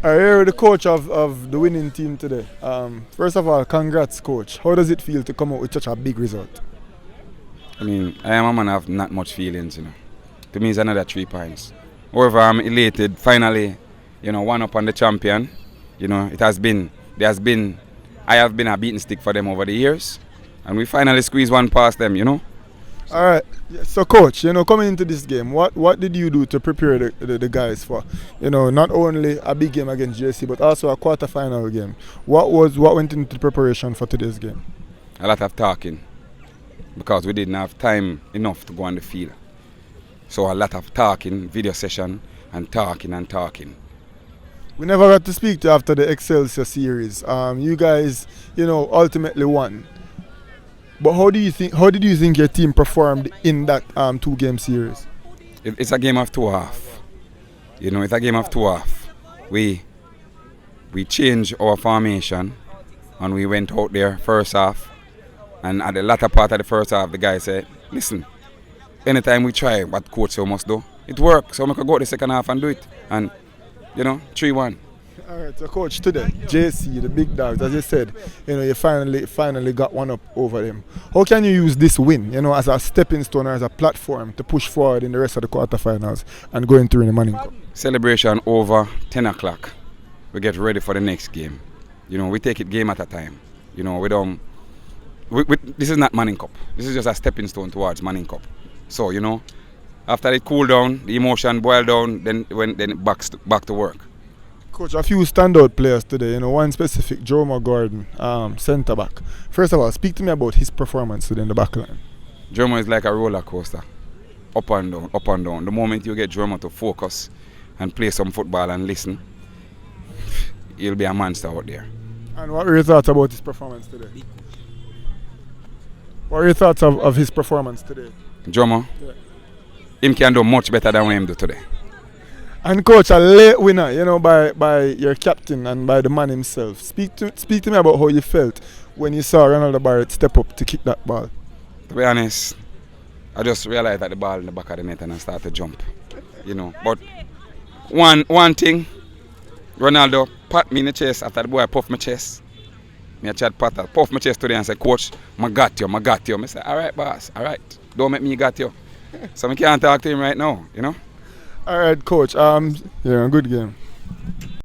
You're the coach of the winning team today. First of all, congrats, coach. How does it feel to come out with such a big result? I mean, I am a man of not much feelings, To me, it's another 3 points. However, I'm elated. Finally, one up on the champion. I have been a beaten stick for them over the years. And we finally squeezed one past them, All right. Yeah, so, coach, coming into this game, what did you do to prepare the guys for, not only a big game against JC, but also a quarter-final game? What went into the preparation for today's game? A lot of talking, because we didn't have time enough to go on the field. So a lot of talking, video session, and talking. We never got to speak to you after the Excelsior series. You guys, ultimately won. But how did you think your team performed in that 2-game series? It's a game of 2 halves. It's a game of 2 halves. We changed our formation and we went out there first half. And at the latter part of the first half, the guy said, listen, anytime we try what coach must do, it works. So we can go the second half and do it. And, 3-1. All right, so coach, today, JC, the big dogs, as you said, you finally got one up over them. How can you use this win, as a stepping stone or as a platform to push forward in the rest of the quarterfinals and go into the Manning Cup? Celebration over 10 o'clock. We get ready for the next game. We take it game at a time. We don't. This is not Manning Cup. This is just a stepping stone towards Manning Cup. So, after it cool down, the emotion boil down, then back to work. Coach, a few standout players today, one specific, JMA Gordon, centre back. First of all, speak to me about his performance today in the back line. JMA is like a roller coaster, up and down, up and down. The moment you get JMA to focus and play some football and listen, he'll be a monster out there. And what are your thoughts about his performance today? What are your thoughts of his performance today? JMA? Yeah. Him can do much better than what him do today. And coach, a late winner, by your captain and by the man himself. Speak to me about how you felt when you saw Ronaldo Barrett step up to kick that ball. To be honest, I just realized that the ball in the back of the net and I started to jump. But one thing, Ronaldo pat me in the chest after the boy puffed my chest. Me a chat Potter, puff my chest today and say, Coach, I got you. I say, all right, boss, all right. Don't make me got you. So I can't talk to him right now, All right, coach. Yeah, good game.